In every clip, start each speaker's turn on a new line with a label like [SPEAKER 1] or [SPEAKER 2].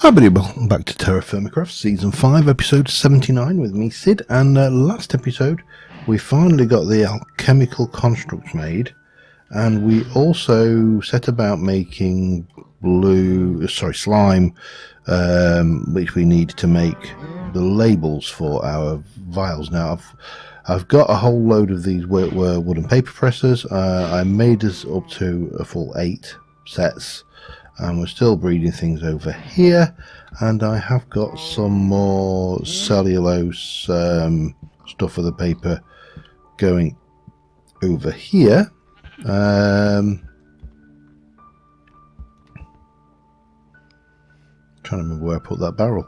[SPEAKER 1] Hi everybody, welcome back to TerraFirmaCraft Season 5, Episode 79 with me, Sid, and last episode we finally got the alchemical constructs made, and we also set about making slime, which we need to make the labels for our vials. Now I've got a whole load of these wooden paper presses. I made us up to a full 8 sets. And we're still breeding things over here, and I have got some more cellulose stuff for the paper going over here. Trying to remember where I put that barrel.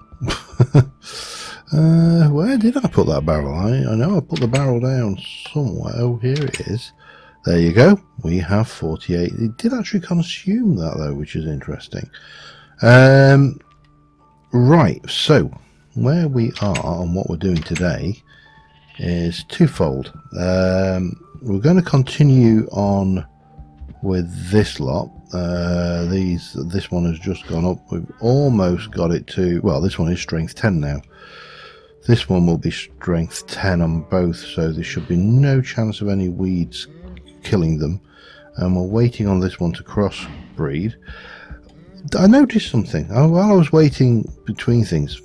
[SPEAKER 1] Where did I put that barrel? I know I put the barrel down somewhere. Oh, here it is. There you go. We have 48. It did actually consume that though, which is interesting. Right, so where we are and what we're doing today is twofold. We're going to continue on with this lot. This one has just gone up. We've almost got it to, well, this one is strength 10 now. This one will be strength 10 on both, so there should be no chance of any weeds killing them, and we're waiting on this one to crossbreed. I noticed something while I was waiting between things.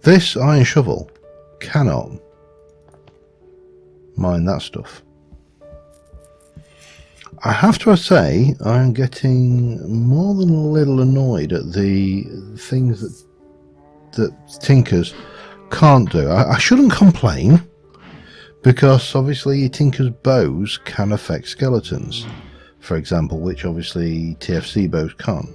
[SPEAKER 1] This iron shovel cannot mine that stuff. I have to say I'm getting more than a little annoyed at the things that tinkers can't do. I shouldn't complain, because obviously Tinker's bows can affect skeletons, for example, which obviously TFC bows can't.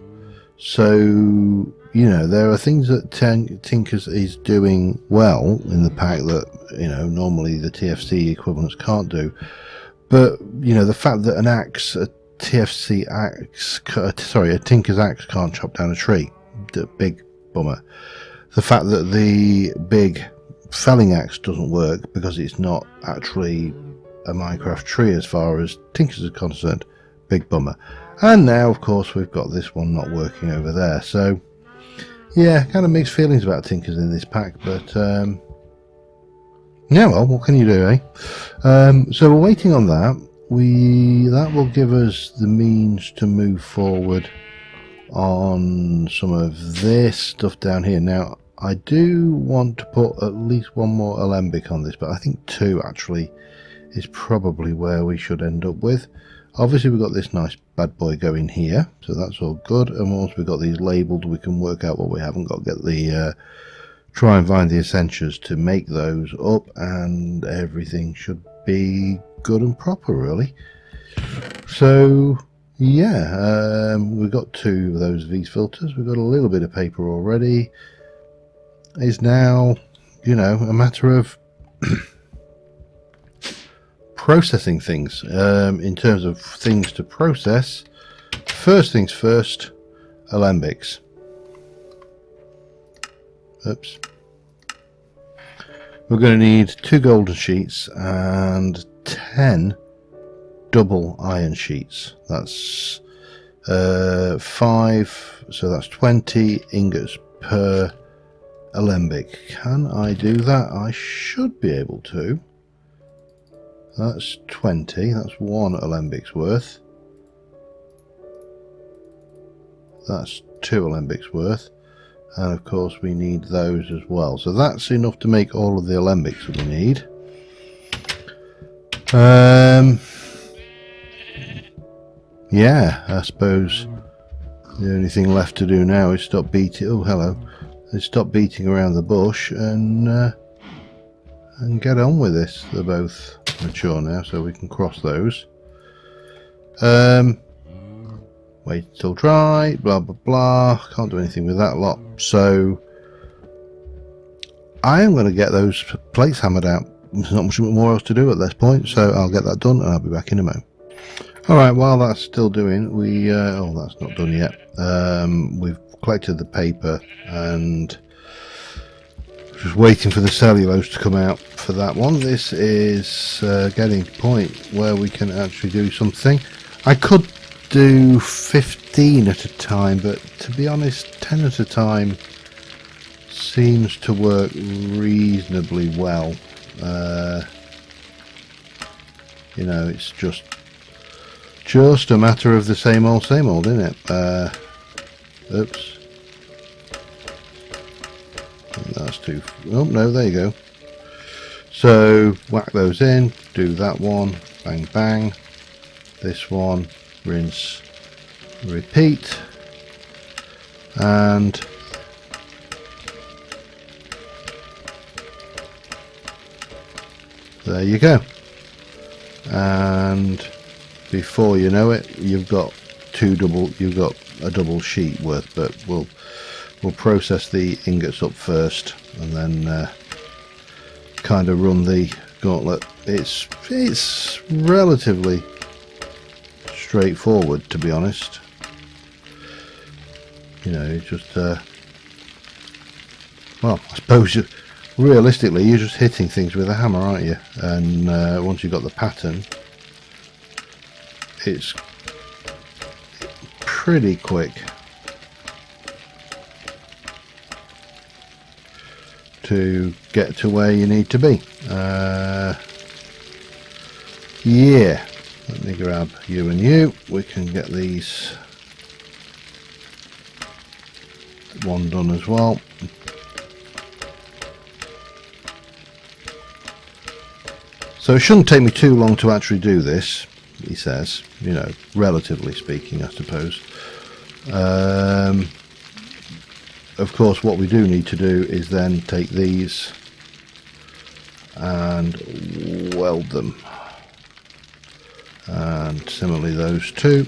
[SPEAKER 1] So, you know, there are things that Tinker's is doing well in the pack that, you know, normally the TFC equivalents can't do. But, you know, the fact that a Tinker's axe can't chop down a tree, the big bummer. The fact that the big felling axe doesn't work because it's not actually a Minecraft tree as far as Tinkers is concerned, big bummer. And now, of course, we've got this one not working over there. So, yeah, kind of mixed feelings about Tinkers in this pack, but yeah, well, what can you do, eh? So we're waiting on that. That will give us the means to move forward on some of this stuff down here. Now, I do want to put at least one more alembic on this, but I think 2 actually is probably where we should end up with. Obviously we've got this nice bad boy going here, so that's all good, and once we've got these labelled we can work out what we haven't got, get the try and find the essentials to make those up, and everything should be good and proper really. So yeah, we've got 2 of those V filters, we've got a little bit of paper already. Is now, you know, a matter of processing things. In terms of things to process, first things first, alembics. Oops. We're going to need 2 golden sheets and 10 double iron sheets. That's 5, so that's 20 ingots per alembic. Can I do that? I should be able to. That's 20. That's 1 alembic's worth. That's 2 alembics worth. And of course we need those as well. So that's enough to make all of the alembics that we need. Yeah, I suppose the only thing left to do now is stop beating. Oh, hello. Stop beating around the bush and get on with this. They're both mature now, so we can cross those. Wait till dry, blah blah blah. Can't do anything with that lot, so I am going to get those plates hammered out. There's not much more else to do at this point, so I'll get that done and I'll be back in a moment. Alright, while that's still doing, oh, that's not done yet. We've collected the paper and just waiting for the cellulose to come out for that one. This is getting to the point where we can actually do something. I could do 15 at a time, but to be honest, 10 at a time seems to work reasonably well. You know, it's just a matter of the same old, isn't it? Oops. That's too... Oh, no, there you go. So, whack those in, do that one, bang, bang. This one, rinse, repeat. And... there you go. And before you know it, you've got a double sheet worth, but we'll process the ingots up first and then kind of run the gauntlet. It's relatively straightforward, to be honest. You know, it's just well, I suppose realistically you're just hitting things with a hammer, aren't you? And once you've got the pattern, it's pretty quick to get to where you need to be. Yeah, let me grab you and you. We can get these one done as well. So it shouldn't take me too long to actually do this, he says, you know, relatively speaking, I suppose. Of course, what we do need to do is then take these and weld them, and similarly those two,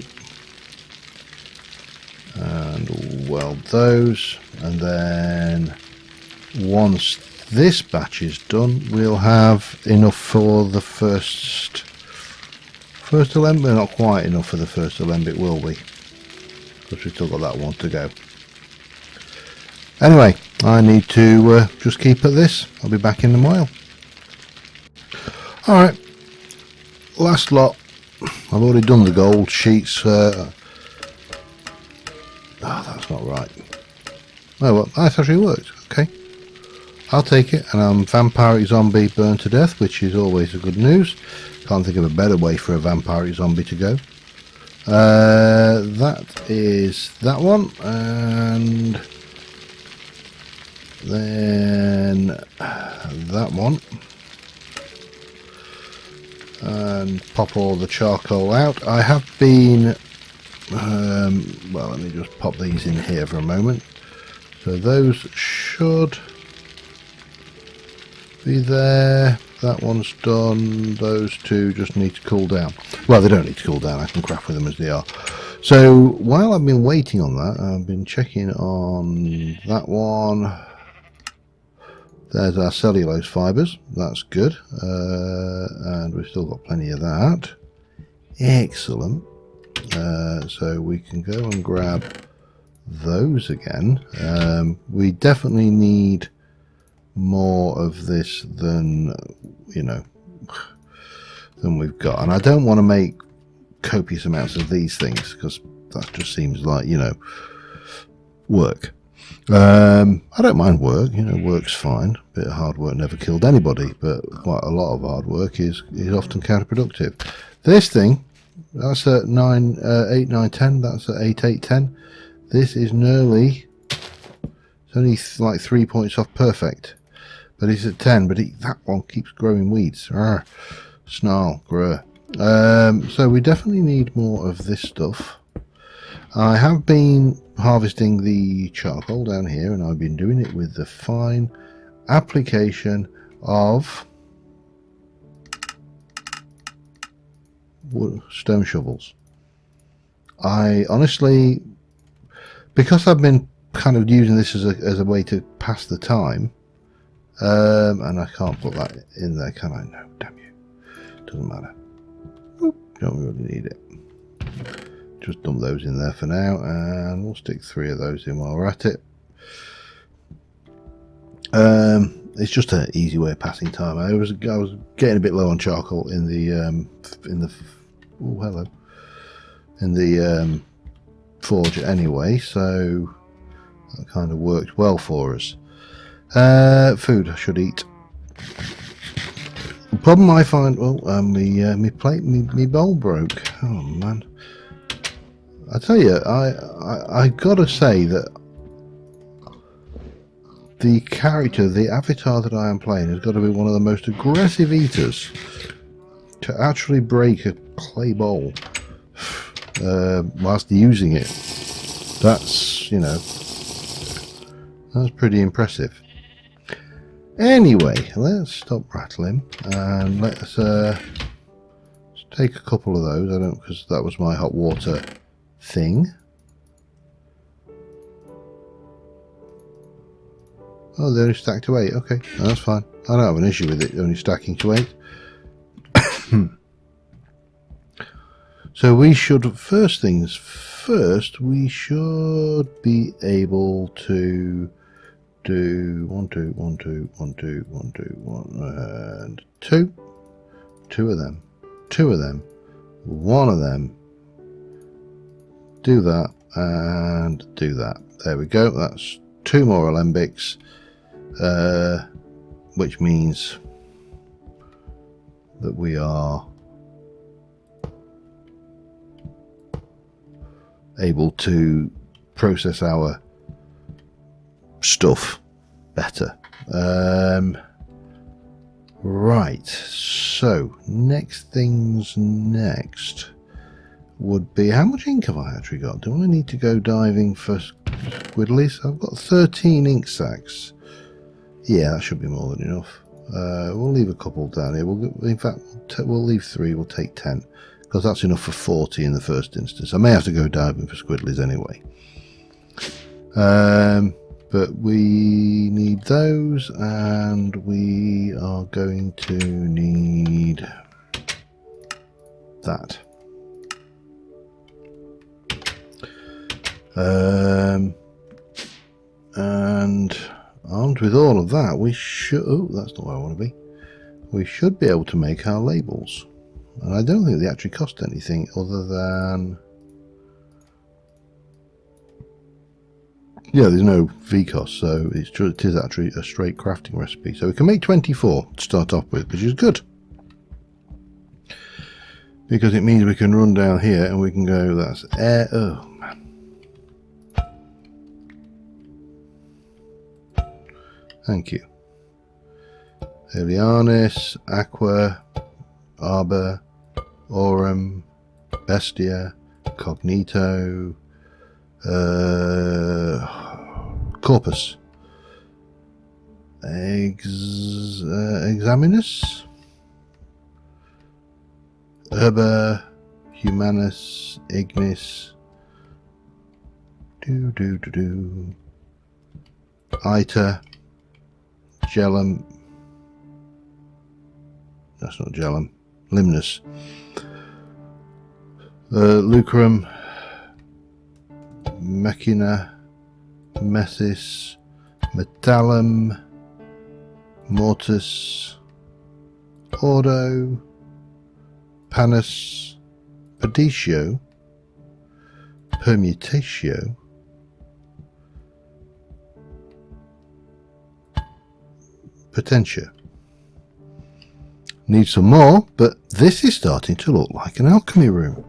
[SPEAKER 1] and weld those, and then once this batch is done, we'll have enough for the first alembic. Not quite enough for the first alembic, will we? Because we've still got that one to go. Anyway, I need to just keep at this. I'll be back in a while. Alright, last lot. I've already done the gold sheets. Oh, that's not right. Oh well, that actually worked. Okay, I'll take it. And I'm vampiric zombie burned to death, which is always a good news. Can't think of a better way for a vampiric zombie to go. That is that one, and then that one, and pop all the charcoal out. I have been well, let me just pop these in here for a moment. So those should be there. That one's done. Those two just need to cool down. Well, they don't need to cool down. I can craft with them as they are. So while I've been waiting on that, I've been checking on that one. There's our cellulose fibres. That's good. And we've still got plenty of that. Excellent. So we can go and grab those again. We definitely need more of this than, you know, than we've got. And I don't want to make copious amounts of these things because that just seems like, you know, work. I don't mind work, you know, work's fine. A bit of hard work never killed anybody, but quite a lot of hard work is often counterproductive. This thing, that's at 9, 8, 9, 10. That's at 8, 8, 10. This is nearly, it's only like 3 points off perfect, but it's at 10. But that one keeps growing weeds. Arr, snarl, grow. So we definitely need more of this stuff. I have been harvesting the charcoal down here, and I've been doing it with the fine application of stone shovels. I honestly, because I've been kind of using this as a way to pass the time, and I can't put that in there, can I? No, damn you. Doesn't matter. Oop, don't really need it. Just dump those in there for now, and we'll stick 3 of those in while we're at it. It's just an easy way of passing time. I was getting a bit low on charcoal in the oh hello, forge anyway, so that kind of worked well for us. Food I should eat. The problem I find, my plate, my bowl broke. Oh man! I tell you, I gotta say that the character, the avatar that I am playing, has got to be one of the most aggressive eaters to actually break a clay bowl whilst using it. That's, you know, that's pretty impressive. Anyway, let's stop rattling and let's take a couple of those. I don't, because that was my hot water thing. Oh, they only stacked to 8. Okay, that's fine. I don't have an issue with it only stacking to 8. So we should, first things first, we should be able to do 1, 2, 1, 2, 1, 2, 1, 2, 1, and 2. 2 of them. 2 of them. 1 of them. Do that and do that. There we go. That's 2 more alembics, which means that we are able to process our stuff better. Right, so next would be, how much ink have I actually got? Do I need to go diving for squiddlies? I've got 13 ink sacks. Yeah, that should be more than enough. We'll leave a couple down here. In fact, we'll leave 3. We'll take 10 because that's enough for 40 in the first instance. I may have to go diving for squiddlies anyway. But we need those, and we are going to need that. And armed with all of that, we should, oh, that's not where I want to be. We should be able to make our labels. And I don't think they actually cost anything other than, yeah, there's no V cost, so it is actually a straight crafting recipe. So we can make 24 to start off with, which is good. Because it means we can run down here and we can go, that's air, oh man. Thank you. Helianis, Aqua, Arbor, Aurum, Bestia, Cognito, Corpus, Examinus, Herba, Humanus, Ignis, Ita, Gellum, that's not Gellum, Limnus, Lucrum, Mechina, Messis, Metallum, Mortis, Ordo, Panus, Peditio, Permutatio, Potentia. Need some more, but this is starting to look like an alchemy room.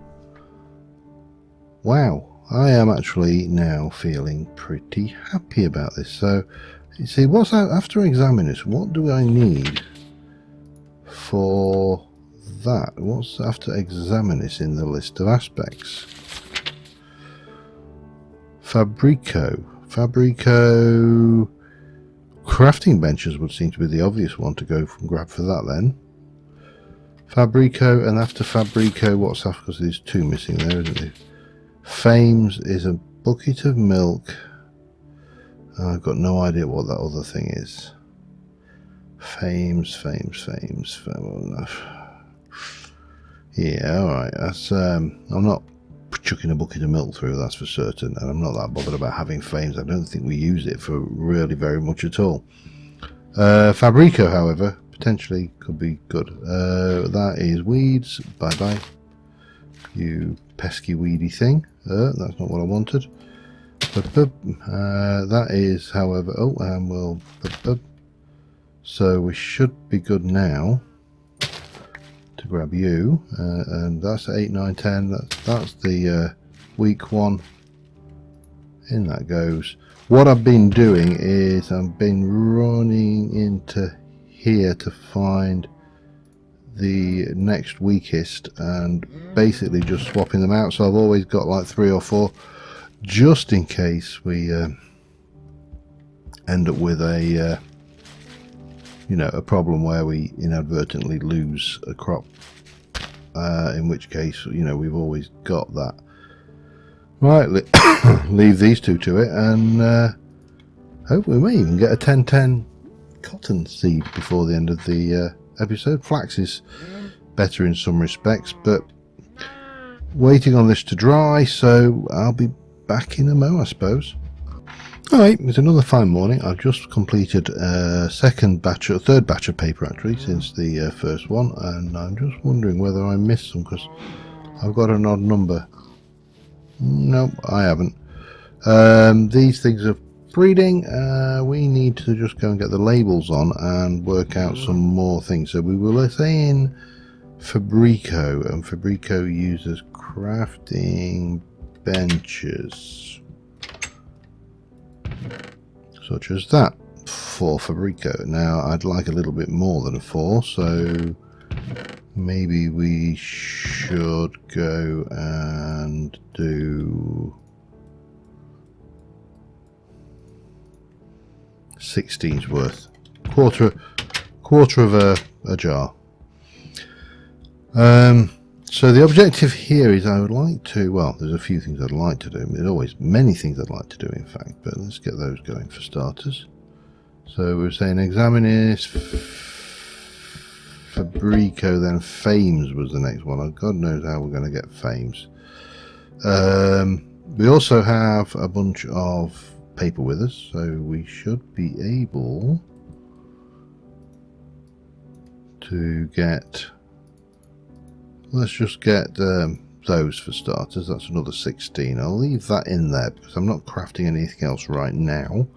[SPEAKER 1] Wow. I am actually now feeling pretty happy about this. So, you see, what's after Examinus? What do I need for that? What's after Examinus in the list of aspects? Fabrico. Crafting benches would seem to be the obvious one to go and grab for that then. Fabrico, and after Fabrico, what's after? Because there's 2 missing there, isn't there? Fames is a bucket of milk. I've got no idea what that other thing is. Fames. Yeah, alright. That's I'm not chucking a bucket of milk through, that's for certain, and I'm not that bothered about having fames. I don't think we use it for really very much at all. Fabrico, however, potentially could be good. That is weeds. Bye bye. You pesky weedy thing. That's not what I wanted. That is, however... Oh, and we'll... So we should be good now to grab you. And that's 8, 9, 10. That's the weak one. In that goes. What I've been doing is I've been running into here to find the next weakest and basically just swapping them out. So I've always got like 3 or 4 just in case we end up with a you know, a problem where we inadvertently lose a crop, in which case, you know, we've always got that. Right, leave these 2 to it, and hopefully we may even get a 10-10 cotton seed before the end of the episode. Flax is better in some respects, but waiting on this to dry, so I'll be back in a mo, I suppose. Alright, it's another fine morning. I've just completed a third batch of paper actually since the first one, and I'm just wondering whether I missed some because I've got an odd number. Nope, I haven't. These things are breeding. We need to just go and get the labels on and work out some more things. So we were saying Fabrico, and Fabrico uses crafting benches such as that for Fabrico. Now I'd like a little bit more than a 4, so maybe we should go and do 16's worth, quarter of a jar. So the objective here is I would like to, well, there's a few things I'd like to do. There's always many things I'd like to do, in fact, but let's get those going for starters. So we're saying Examinis, Fabrico, then Fames was the next one. God knows how we're going to get Fames. We also have a bunch of paper with us, so we should be able to get... Let's just get those for starters. That's another 16. I'll leave that in there because I'm not crafting anything else right now.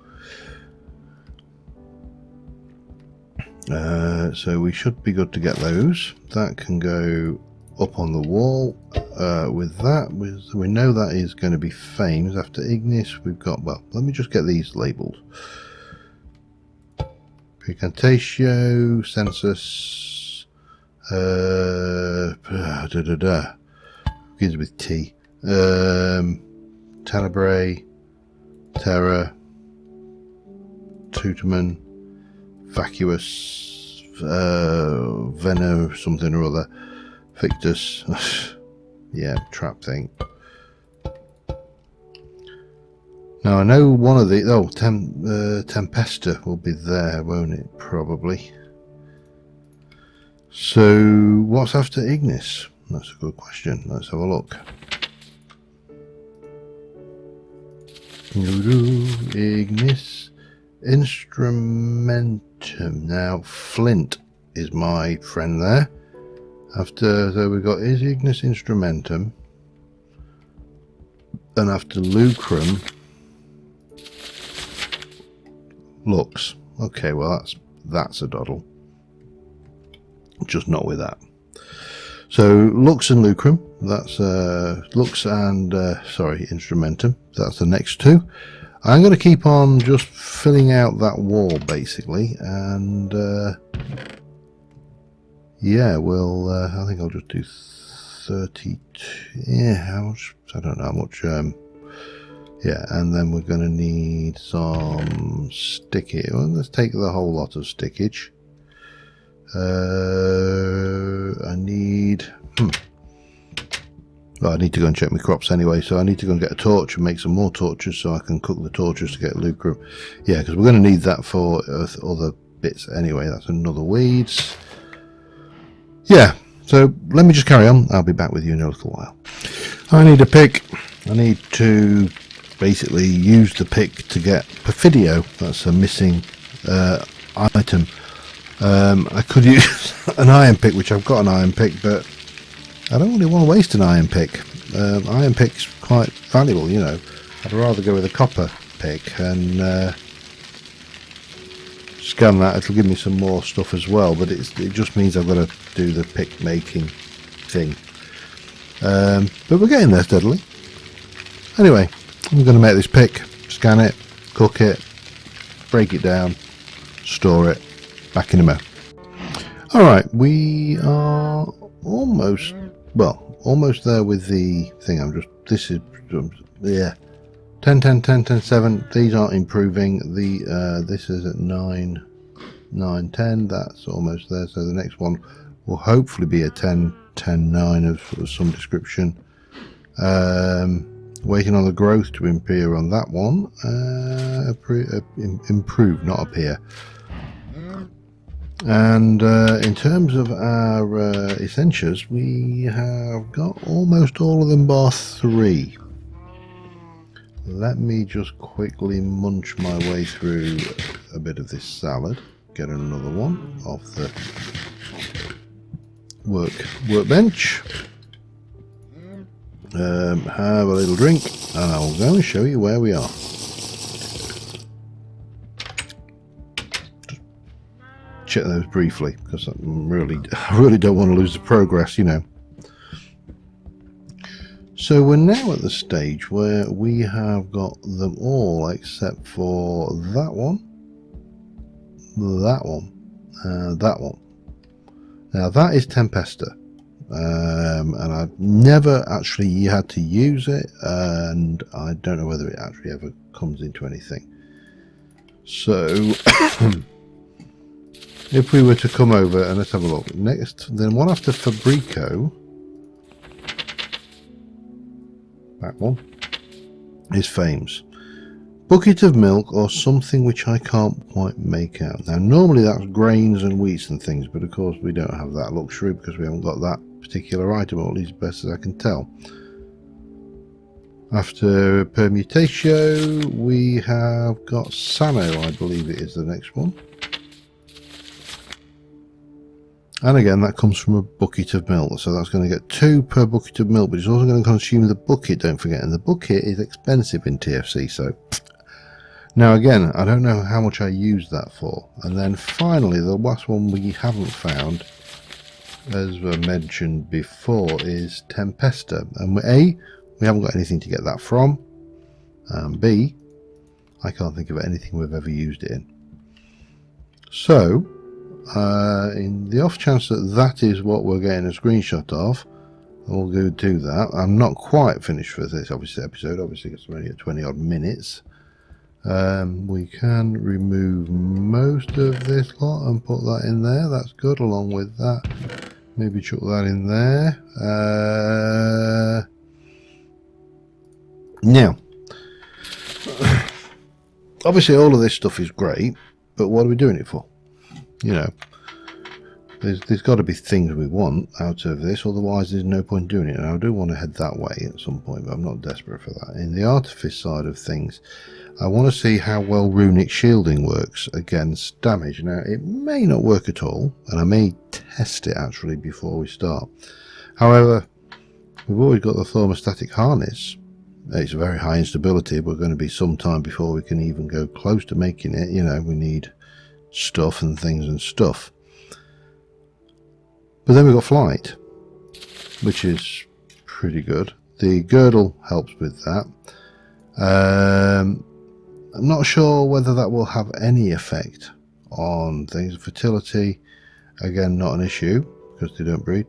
[SPEAKER 1] So we should be good to get those. That can go up on the wall. With that, we know that is going to be Fames. After Ignis, we've got, well, let me just get these labelled. Precantatio, Census. Begins with T. Tenebrae, Terra, Tutorman, Vacuous, Veno, something or other, Victus. Yeah, trap thing. Now I know one of the Tempesta will be there, won't it? Probably. So what's after Ignis? That's a good question. Let's have a look. Ignis, Instrumentum. Now Flint is my friend there. After, so we've got is Ignis Instrumentum, and after Lucrum, Lux. Okay, well that's a doddle. Just not with that. So Lux and Lucrum, that's Lux and sorry, Instrumentum, that's the next 2. I'm going to keep on just filling out that wall basically, and yeah, we'll I think I'll just do 32. Yeah, how much? I don't know how much. Yeah, and then we're going to need some stickage. Well, let's take the whole lot of stickage. I need well, I need to go and check my crops anyway, so I need to go and get a torch and make some more torches so I can cook the torches to get lucrum. Yeah, because we're going to need that for other bits anyway. That's another weeds. Yeah, so let me just carry on. I'll be back with you in a little while. I need a pick. I need to basically use the pick to get Perfidio. That's a missing item. I could use an iron pick, which I've got an iron pick, but I don't really want to waste an iron pick. Iron pick's quite valuable, you know. I'd rather go with a copper pick and scan that. It'll give me some more stuff as well, but it just means I've got to do the pick making thing. But we're getting there steadily. Anyway, I'm going to make this pick, scan it, cook it, break it down, store it, back in a mo. Alright, we are almost there with the thing. This is, yeah, 10, 10, 10, 10, 7. These aren't improving. This is at 9, 9, 10. That's almost there. So the next one will hopefully be a 10, 10, 9 of some description. Waiting on the growth to appear on that one. Improve, not appear. And in terms of our essentials, we have got almost all of them bar 3. Let me just quickly munch my way through a bit of this salad. Get another one off the workbench. Have a little drink, and I'll go and show you where we are. Check those briefly because I really don't want to lose the progress, you know. So we're now at the stage where we have got them all except for that one, that one, that one. Now that is Tempesta, and I've never actually had to use it, and I don't know whether it actually ever comes into anything. So if we were to come over and let's have a look next, then one after Fabrico. That one is Fames. Bucket of milk or something which I can't quite make out. Now normally that's grains and wheats and things, but of course we don't have that luxury because we haven't got that particular item, or at least best as I can tell. After Permutatio we have got Sano, I believe it is the next one. And again, that comes from a bucket of milk, so that's going to get 2 per bucket of milk, but it's also going to consume the bucket, don't forget, and the bucket is expensive in TFC, so... Now again, I don't know how much I use that for. And then finally, the last one we haven't found, as I mentioned before, is Tempesta. And A, we haven't got anything to get that from, and B, I can't think of anything we've ever used it in. So... in the off chance that that is what we're getting a screenshot of, we'll go do that. I'm not quite finished for this episode, obviously it's only at 20 odd minutes. We can remove most of this lot and put that in there. That's good. Along with that, maybe chuck that in there. Now obviously all of this stuff is great, but what are we doing it for? You know, there's got to be things we want out of this, otherwise there's no point doing it. And I do want to head that way at some point, but I'm not desperate for that. In the artifice side of things, I want to see how well runic shielding works against damage. Now, it may not work at all, and I may test it actually before we start. However, we've always got the thermostatic harness. It's very high instability, but going to be some time before we can even go close to making it. You know, we need stuff and things and stuff. But then we've got flight, which is pretty good. The girdle helps with that. I'm not sure whether that will have any effect on things. Fertility, again, not an issue because they don't breed.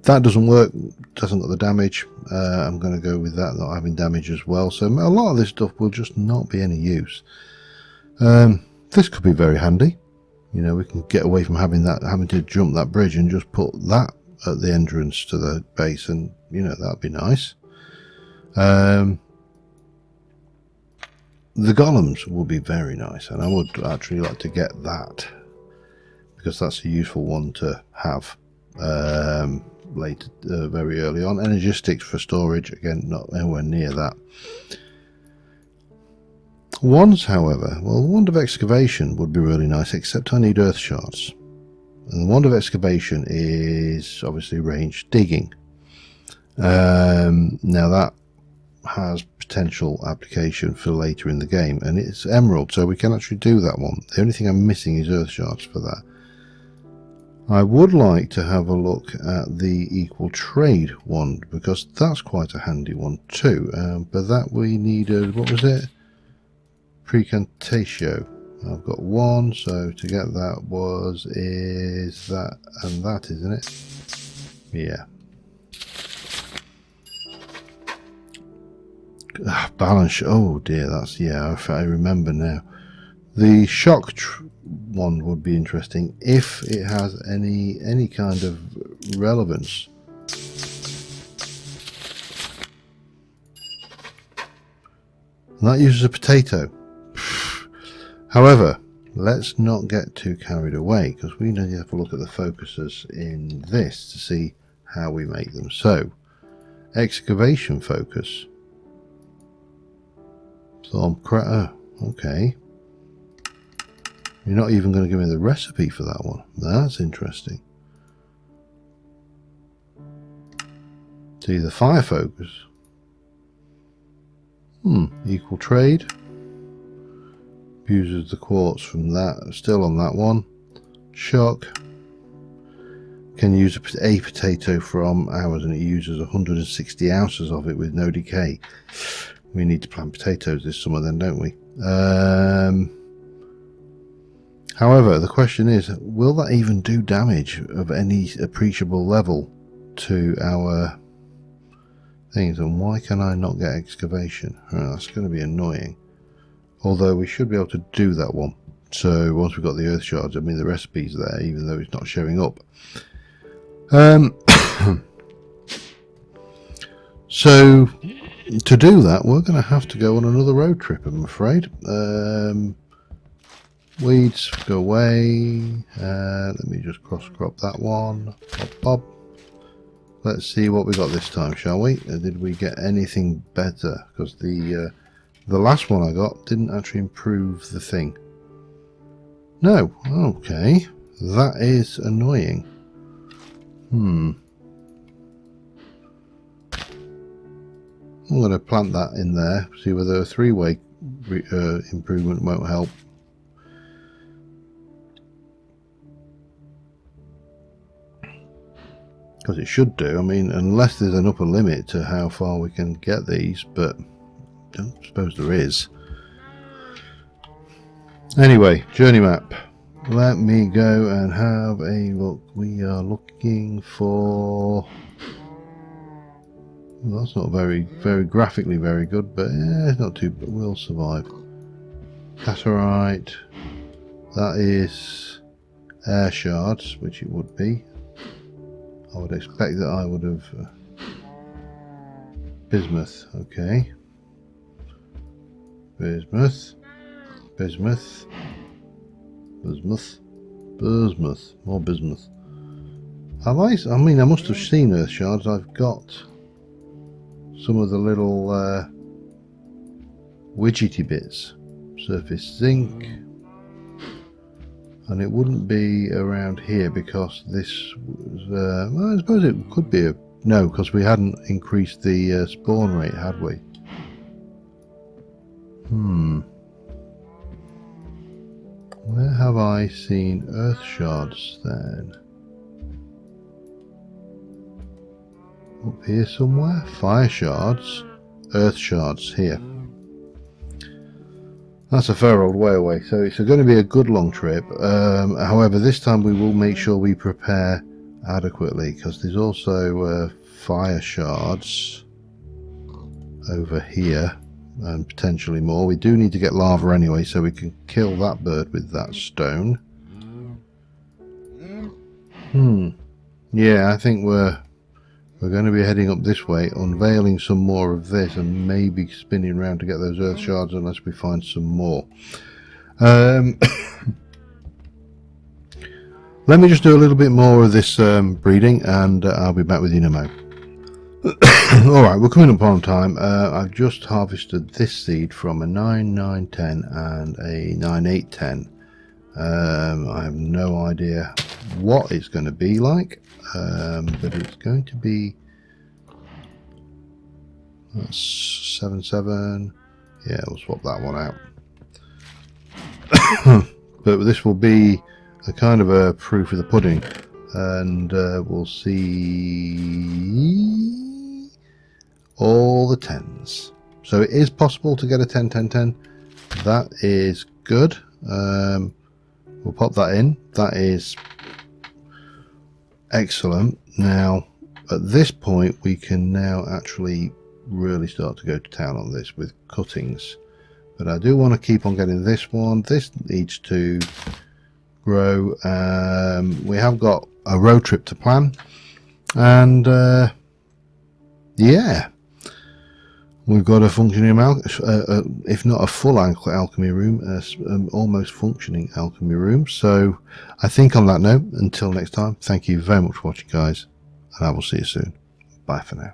[SPEAKER 1] That doesn't work, doesn't got the damage. I'm going to go with that not having damage as well. So a lot of this stuff will just not be any use. This could be very handy. You know, we can get away from having to jump that bridge and just put that at the entrance to the base, and you know, that'd be nice. The golems would be very nice, and I would actually like to get that because that's a useful one to have later, very early on. Energistics for storage, again, not anywhere near that. Wands, however, well, the wand of excavation would be really nice, except I need earth shards. And the wand of excavation is obviously ranged digging. Now that has potential application for later in the game, and it's emerald, so we can actually do that one. The only thing I'm missing is earth shards for that. I would like to have a look at the equal trade one, because that's quite a handy one too, but that we needed, what was it? Precantatio. I've got one, so to get that is that and that, isn't it? Yeah. Balance. Oh dear, that's, yeah, I remember now. The shock one would be interesting if it has any kind of relevance. And that uses a potato. However, let's not get too carried away, because we need to have a look at the focusers in this to see how we make them. So, excavation focus. Okay. You're not even going to give me the recipe for that one. That's interesting. See, the fire focus. Equal trade. Uses the quartz from that. Still on that one. Shock. Can use a potato from ours, and it uses 160 ounces of it with no decay. We need to plant potatoes this summer then, don't we? However, the question is, will that even do damage of any appreciable level to our things? And why can I not get excavation? That's going to be annoying. Although we should be able to do that one. So once we've got the earth shards, I mean the recipe's there, even though it's not showing up. So to do that, we're going to have to go on another road trip, I'm afraid. Weeds, go away. Let me just cross crop that one. Pop, pop. Let's see what we got this time, shall we? Did we get anything better? Because the last one I got didn't actually improve the thing. No. Okay. That is annoying. I'm going to plant that in there, see whether a three-way improvement won't help. Because it should do. I mean, unless there's an upper limit to how far we can get these, but I don't suppose there is. Anyway, journey map. Let me go and have a look. We are looking for... Well, that's not very graphically very good, but yeah, it's not too, but we'll survive. Catarite. That is air shards, which it would be. I would expect that I would have bismuth. Okay. Bismuth. More bismuth. I mean, I must have seen earth shards. I've got some of the little widgety bits. Surface zinc. And it wouldn't be around here because this was, well, I suppose it could be no, because we hadn't increased the spawn rate, had we? Where have I seen earth shards then? Up here somewhere? Fire shards, earth shards here. That's a fair old way away, so it's going to be a good long trip. However, this time we will make sure we prepare adequately, because there's also fire shards over here, and potentially more. We do need to get lava anyway, so we can kill that bird with that stone. Yeah, I think we're going to be heading up this way, unveiling some more of this, and maybe spinning around to get those earth shards unless we find some more. Let me just do a little bit more of this breeding, and I'll be back with you in a moment. Alright, we're coming up on time. I've just harvested this seed from a 9,910 and a 9,810. I have no idea what it's going to be like, but it's going to be That's 7, yeah, we'll swap that one out. But this will be a kind of a proof of the pudding, and we'll see all the 10s. So it is possible to get a 10, 10, 10. That is good. We'll pop that in. That is excellent. Now, at this point, we can now actually really start to go to town on this with cuttings. But I do want to keep on getting this one. This needs to grow. We have got a road trip to plan. And, yeah. We've got a functioning, if not a full alchemy room, almost functioning alchemy room. So I think on that note, until next time, thank you very much for watching, guys, and I will see you soon. Bye for now.